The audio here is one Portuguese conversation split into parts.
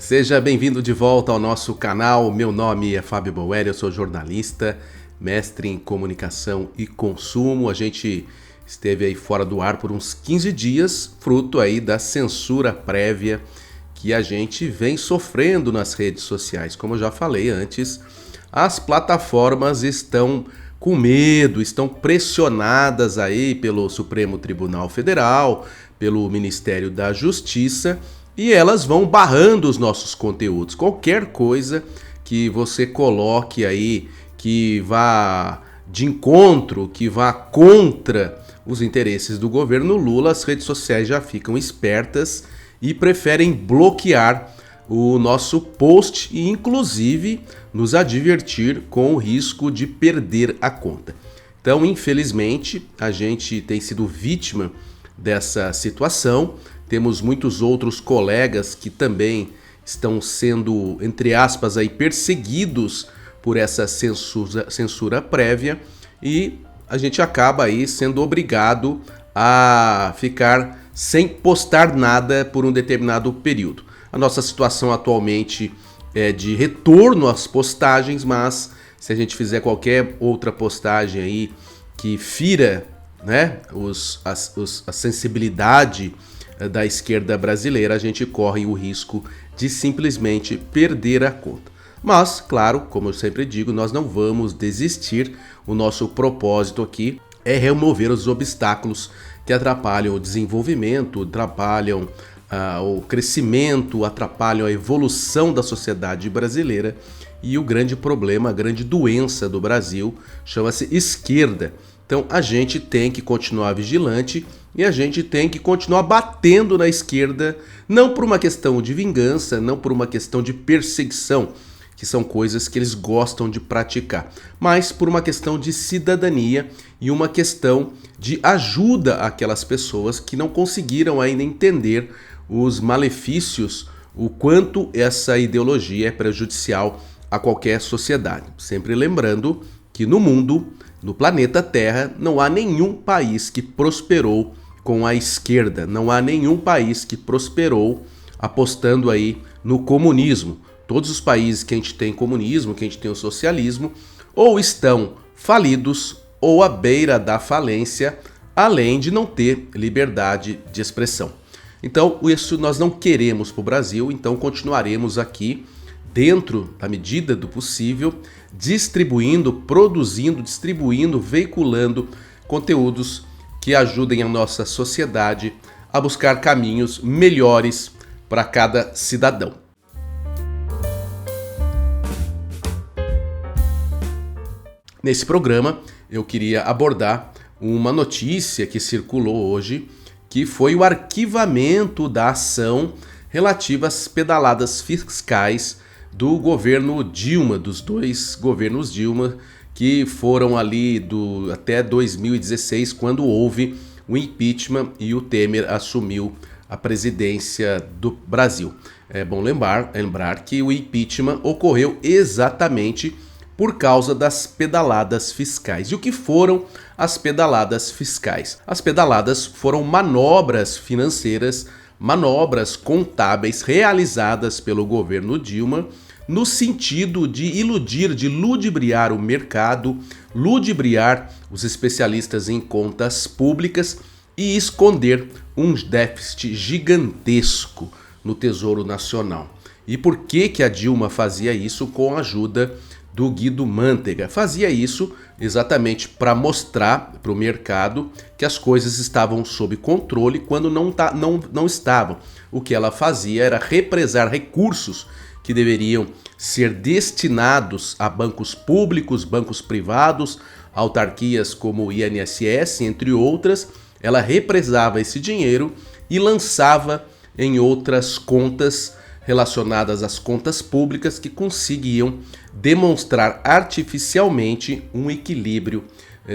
Seja bem-vindo de volta ao nosso canal. Meu nome é Fábio Boeri, eu sou jornalista, mestre em comunicação e consumo. A gente esteve aí fora do ar por uns 15 dias, fruto aí da censura prévia que a gente vem sofrendo nas redes sociais. Como eu já falei antes, as plataformas estão com medo, estão pressionadas aí pelo Supremo Tribunal Federal, pelo Ministério da Justiça, e elas vão barrando os nossos conteúdos. Qualquer coisa que você coloque aí que vá de encontro, que vá contra os interesses do governo Lula, as redes sociais já ficam espertas e preferem bloquear o nosso post e inclusive nos advertir com o risco de perder a conta. Então, infelizmente, a gente tem sido vítima dessa situação. Temos muitos outros colegas que também estão sendo, entre aspas, aí, perseguidos por essa censura prévia e a gente acaba aí sendo obrigado a ficar sem postar nada por um determinado período. A nossa situação atualmente é de retorno às postagens, mas se a gente fizer qualquer outra postagem aí que fira, né, a sensibilidade da esquerda brasileira, a gente corre o risco de simplesmente perder a conta. Mas, claro, como eu sempre digo, nós não vamos desistir. O nosso propósito aqui é remover os obstáculos que atrapalham o desenvolvimento, atrapalham o crescimento, atrapalham a evolução da sociedade brasileira. E o grande problema, a grande doença do Brasil chama-se esquerda. Então a gente tem que continuar vigilante e a gente tem que continuar batendo na esquerda, não por uma questão de vingança, não por uma questão de perseguição, que são coisas que eles gostam de praticar, mas por uma questão de cidadania e uma questão de ajuda àquelas pessoas que não conseguiram ainda entender os malefícios, o quanto essa ideologia é prejudicial a qualquer sociedade. Sempre lembrando que no mundo, no planeta Terra, não há nenhum país que prosperou com a esquerda, não há nenhum país que prosperou apostando aí no comunismo. Todos os países que a gente tem comunismo, que a gente tem o socialismo, ou estão falidos ou à beira da falência, além de não ter liberdade de expressão. Então, isso nós não queremos para o Brasil, então continuaremos aqui, dentro da medida do possível, distribuindo, produzindo, distribuindo, veiculando conteúdos que ajudem a nossa sociedade a buscar caminhos melhores para cada cidadão. Nesse programa, eu queria abordar uma notícia que circulou hoje, que foi o arquivamento da ação relativa às pedaladas fiscais do governo Dilma, dos dois governos Dilma, que foram ali até 2016, quando houve o impeachment e o Temer assumiu a presidência do Brasil. É bom lembrar que o impeachment ocorreu exatamente por causa das pedaladas fiscais. E o que foram as pedaladas fiscais? As pedaladas foram manobras financeiras, manobras contábeis realizadas pelo governo Dilma no sentido de iludir, de ludibriar o mercado, ludibriar os especialistas em contas públicas e esconder um déficit gigantesco no Tesouro Nacional. E por que a Dilma fazia isso com a ajuda do Guido Mantega? Fazia isso exatamente para mostrar para o mercado que as coisas estavam sob controle quando não estavam. O que ela fazia era represar recursos que deveriam ser destinados a bancos públicos, bancos privados, autarquias como o INSS, entre outras. Ela represava esse dinheiro e lançava em outras contas relacionadas às contas públicas que conseguiam demonstrar artificialmente um equilíbrio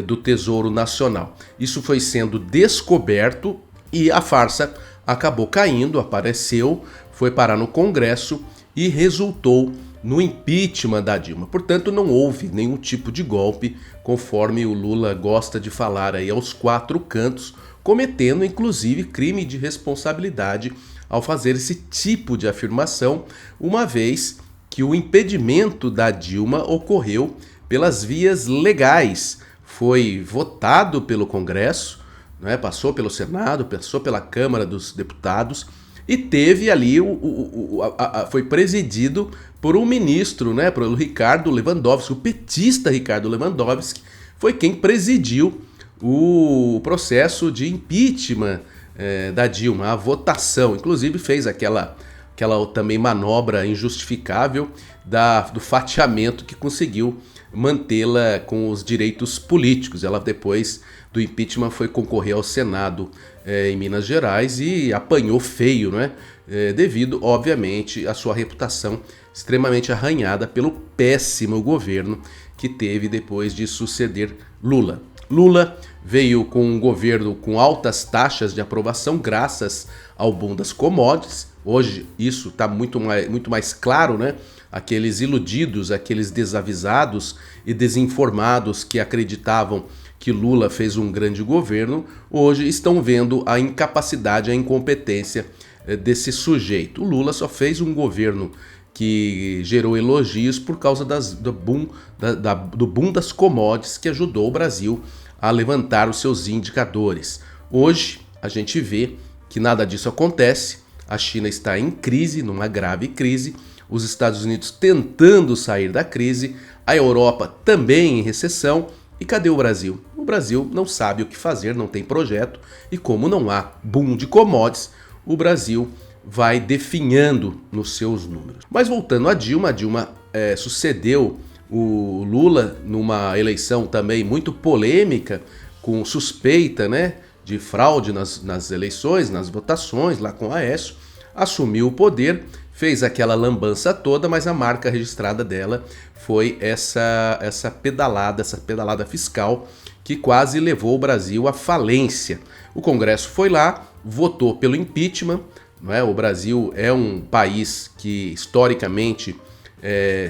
do Tesouro Nacional. Isso foi sendo descoberto e a farsa acabou caindo, apareceu, foi parar no Congresso e resultou no impeachment da Dilma. Portanto, não houve nenhum tipo de golpe, conforme o Lula gosta de falar aí aos quatro cantos, cometendo inclusive crime de responsabilidade ao fazer esse tipo de afirmação, uma vez que o impedimento da Dilma ocorreu pelas vias legais. Foi votado pelo Congresso, né, passou pelo Senado, passou pela Câmara dos Deputados e teve ali, foi presidido por um ministro, né, pelo Ricardo Lewandowski, o petista Ricardo Lewandowski, foi quem presidiu o processo de impeachment da Dilma, a votação. Inclusive fez aquela também manobra injustificável do fatiamento que conseguiu mantê-la com os direitos políticos. Ela, depois do impeachment, foi concorrer ao Senado em Minas Gerais e apanhou feio, né? Devido, obviamente, à sua reputação extremamente arranhada pelo péssimo governo que teve depois de suceder Lula. Lula veio com um governo com altas taxas de aprovação graças ao boom das commodities. Hoje isso está muito mais claro, né? Aqueles iludidos, aqueles desavisados e desinformados que acreditavam que Lula fez um grande governo, hoje estão vendo a incapacidade, a incompetência desse sujeito. O Lula só fez um governo que gerou elogios por causa do boom das commodities, que ajudou o Brasil a levantar os seus indicadores. Hoje a gente vê que nada disso acontece. A China está em crise, numa grave crise, os Estados Unidos tentando sair da crise, a Europa também em recessão. E cadê o Brasil? O Brasil não sabe o que fazer, não tem projeto, e como não há boom de commodities, o Brasil vai definhando nos seus números. Mas voltando a Dilma sucedeu o Lula numa eleição também muito polêmica, com suspeita, né, de fraude nas eleições, nas votações, lá com a Aécio, assumiu o poder, fez aquela lambança toda, mas a marca registrada dela foi essa pedalada fiscal que quase levou o Brasil à falência. O Congresso foi lá, votou pelo impeachment, não é? O Brasil é um país que historicamente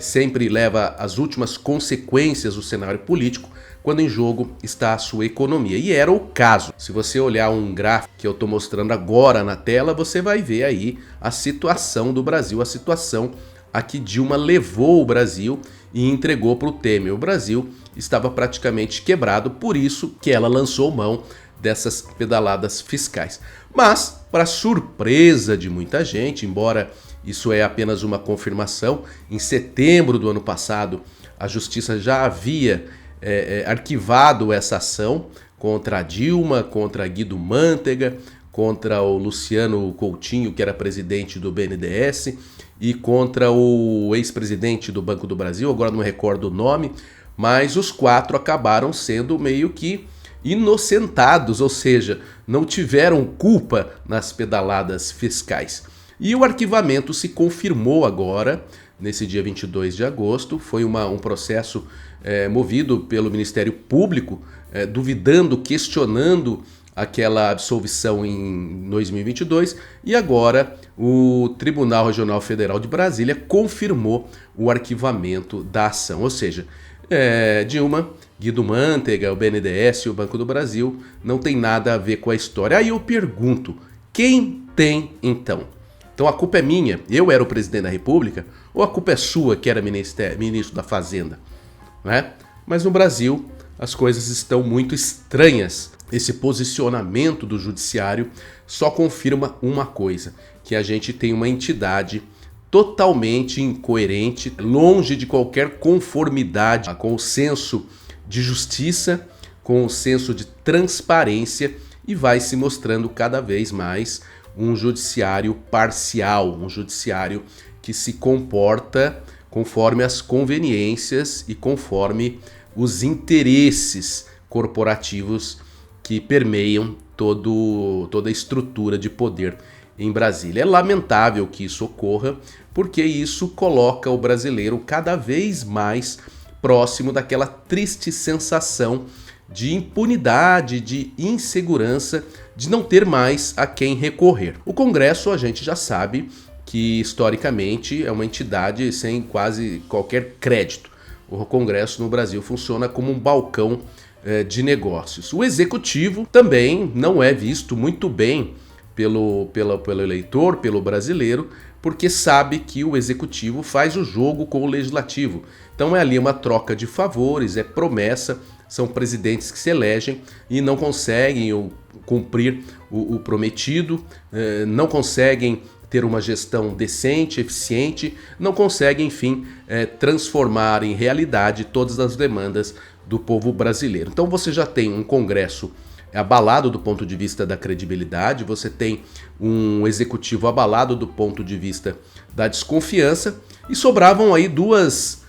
sempre leva as últimas consequências do cenário político quando em jogo está a sua economia. E era o caso. Se você olhar um gráfico que eu estou mostrando agora na tela, você vai ver aí a situação do Brasil, a situação a que Dilma levou o Brasil e entregou para o Temer. O Brasil estava praticamente quebrado, por isso que ela lançou mão dessas pedaladas fiscais. Mas, para surpresa de muita gente, embora isso é apenas uma confirmação, em setembro do ano passado, a Justiça já havia arquivado essa ação contra a Dilma, contra Guido Mantega, contra o Luciano Coutinho, que era presidente do BNDES, e contra o ex-presidente do Banco do Brasil, agora não recordo o nome, mas os quatro acabaram sendo meio que inocentados, ou seja, não tiveram culpa nas pedaladas fiscais. E o arquivamento se confirmou agora, nesse dia 22 de agosto, foi um processo movido pelo Ministério Público, duvidando, questionando aquela absolvição em 2022, e agora o Tribunal Regional Federal de Brasília confirmou o arquivamento da ação, ou seja, Dilma, Guido Mantega, o BNDES e o Banco do Brasil não tem nada a ver com a história. Aí eu pergunto, quem tem então? Então a culpa é minha, eu era o presidente da República, ou a culpa é sua, que era ministro da Fazenda? Né? Mas no Brasil as coisas estão muito estranhas. Esse posicionamento do judiciário só confirma uma coisa, que a gente tem uma entidade totalmente incoerente, longe de qualquer conformidade com o senso de justiça, com o senso de transparência, e vai se mostrando cada vez mais um judiciário parcial, um judiciário que se comporta conforme as conveniências e conforme os interesses corporativos que permeiam toda a estrutura de poder em Brasília. É lamentável que isso ocorra, porque isso coloca o brasileiro cada vez mais próximo daquela triste sensação de impunidade, de insegurança, de não ter mais a quem recorrer. O Congresso, a gente já sabe que historicamente é uma entidade sem quase qualquer crédito. O Congresso no Brasil funciona como um balcão de negócios. O Executivo também não é visto muito bem pelo eleitor, pelo brasileiro, porque sabe que o executivo faz o jogo com o legislativo. Então é ali uma troca de favores, é promessa, são presidentes que se elegem e não conseguem cumprir o prometido, não conseguem ter uma gestão decente, eficiente, não conseguem, enfim, transformar em realidade todas as demandas do povo brasileiro. Então você já tem um Congresso abalado do ponto de vista da credibilidade, você tem um executivo abalado do ponto de vista da desconfiança, e sobravam aí dois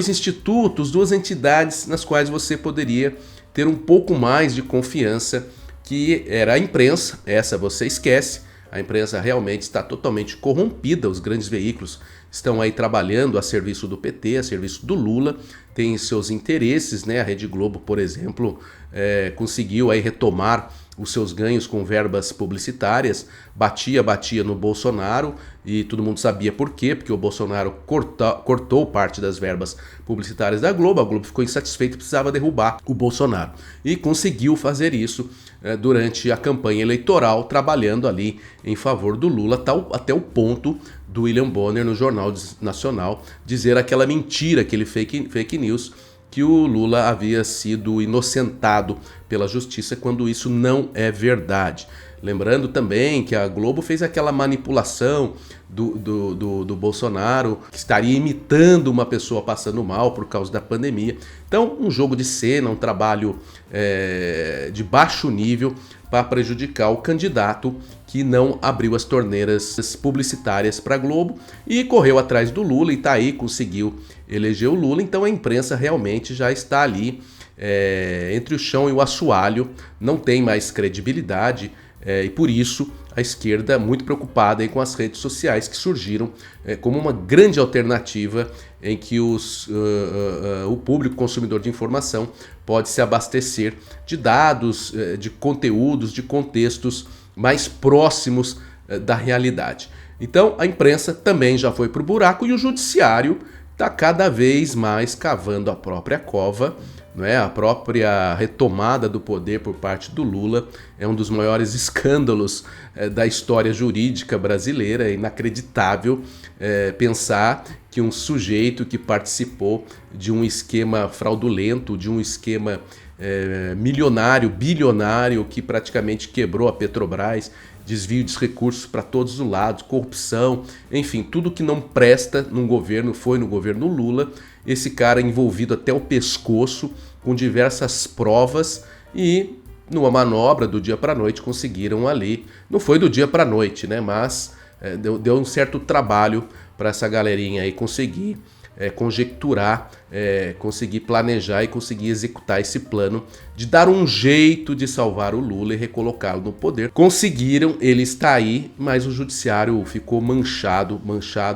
institutos, duas entidades nas quais você poderia ter um pouco mais de confiança, que era a imprensa. Essa você esquece, a imprensa realmente está totalmente corrompida, os grandes veículos estão aí trabalhando a serviço do PT, a serviço do Lula, tem seus interesses, né? A Rede Globo, por exemplo, conseguiu aí retomar os seus ganhos com verbas publicitárias, batia no Bolsonaro, e todo mundo sabia por quê, porque o Bolsonaro cortou parte das verbas publicitárias da Globo, a Globo ficou insatisfeita e precisava derrubar o Bolsonaro. E conseguiu fazer isso durante a campanha eleitoral, trabalhando ali em favor do Lula, até o ponto do William Bonner, no Jornal Nacional, dizer aquela mentira, aquele fake news, que o Lula havia sido inocentado pela justiça, quando isso não é verdade. Lembrando também que a Globo fez aquela manipulação do Bolsonaro, que estaria imitando uma pessoa passando mal por causa da pandemia. Então, um jogo de cena, um trabalho de baixo nível para prejudicar o candidato que não abriu as torneiras publicitárias para a Globo e correu atrás do Lula, e tá aí, conseguiu eleger o Lula. Então a imprensa realmente já está ali entre o chão e o assoalho, não tem mais credibilidade, e por isso a esquerda muito preocupada aí com as redes sociais, que surgiram como uma grande alternativa em que o público consumidor de informação pode se abastecer de dados, de conteúdos, de contextos mais próximos da realidade. Então a imprensa também já foi para o buraco, e o judiciário está cada vez mais cavando a própria cova, não é? A própria retomada do poder por parte do Lula é um dos maiores escândalos da história jurídica brasileira. É inacreditável pensar que um sujeito que participou de um esquema fraudulento, de um esquema milionário, bilionário, que praticamente quebrou a Petrobras, desvio de recursos para todos os lados, corrupção, enfim, tudo que não presta num governo foi no governo Lula. Esse cara envolvido até o pescoço, com diversas provas, e numa manobra do dia para a noite conseguiram ali, não foi do dia para a noite, né, mas deu um certo trabalho para essa galerinha aí conseguir conjecturar, conseguir planejar e conseguir executar esse plano de dar um jeito de salvar o Lula e recolocá-lo no poder. Conseguiram, ele está aí, mas o judiciário ficou manchado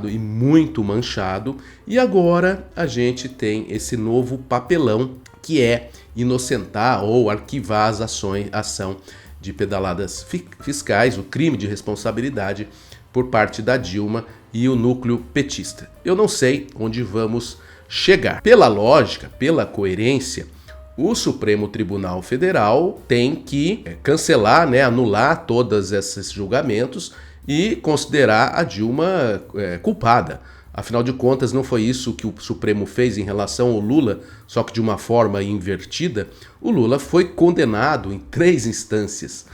e muito manchado, e agora a gente tem esse novo papelão, que é inocentar ou arquivar a ação de pedaladas fiscais, o crime de responsabilidade por parte da Dilma e o núcleo petista. Eu não sei onde vamos chegar. Pela lógica, pela coerência, o Supremo Tribunal Federal tem que cancelar, anular todos esses julgamentos e considerar a Dilma culpada. Afinal de contas, não foi isso que o Supremo fez em relação ao Lula, só que de uma forma invertida? O Lula foi condenado em 3 instâncias,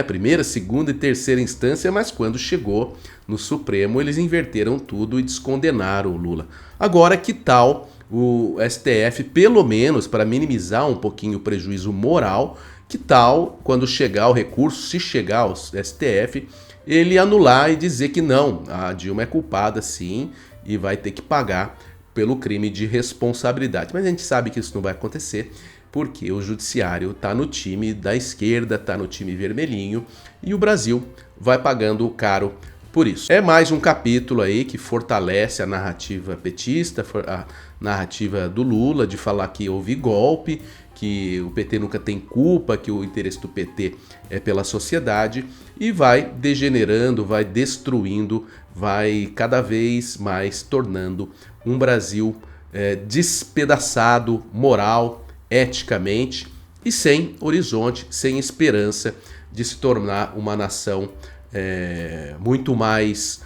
primeira, segunda e terceira instância, mas quando chegou no Supremo, eles inverteram tudo e descondenaram o Lula. Agora, que tal o STF, pelo menos para minimizar um pouquinho o prejuízo moral, que tal, quando chegar o recurso, se chegar ao STF, ele anular e dizer que não, a Dilma é culpada sim e vai ter que pagar pelo crime de responsabilidade. Mas a gente sabe que isso não vai acontecer, porque o judiciário está no time da esquerda, está no time vermelhinho, e o Brasil vai pagando caro por isso. É mais um capítulo aí que fortalece a narrativa petista, a narrativa do Lula, de falar que houve golpe, que o PT nunca tem culpa, que o interesse do PT é pela sociedade, e vai degenerando, vai destruindo, vai cada vez mais tornando um Brasil despedaçado moral, eticamente, e sem horizonte, sem esperança de se tornar uma nação muito mais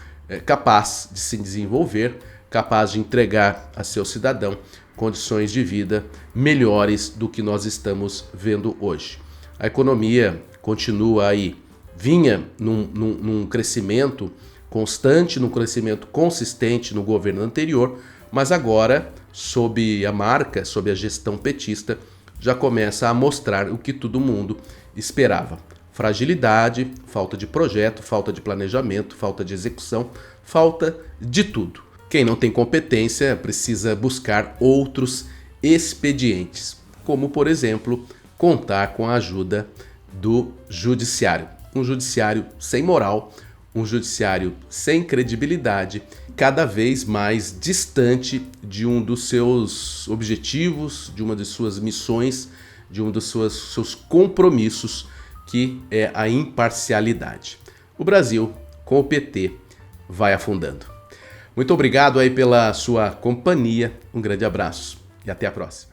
capaz de se desenvolver, capaz de entregar a seu cidadão condições de vida melhores do que nós estamos vendo hoje. A economia continua aí, vinha num crescimento constante, num crescimento consistente no governo anterior, mas agora, sob a gestão petista, já começa a mostrar o que todo mundo esperava. Fragilidade, falta de projeto, falta de planejamento, falta de execução, falta de tudo. Quem não tem competência precisa buscar outros expedientes, como, por exemplo, contar com a ajuda do judiciário. Um judiciário sem moral, um judiciário sem credibilidade, cada vez mais distante de um dos seus objetivos, de uma de suas missões, de um dos seus compromissos, que é a imparcialidade. O Brasil, com o PT, vai afundando. Muito obrigado aí pela sua companhia, um grande abraço e até a próxima.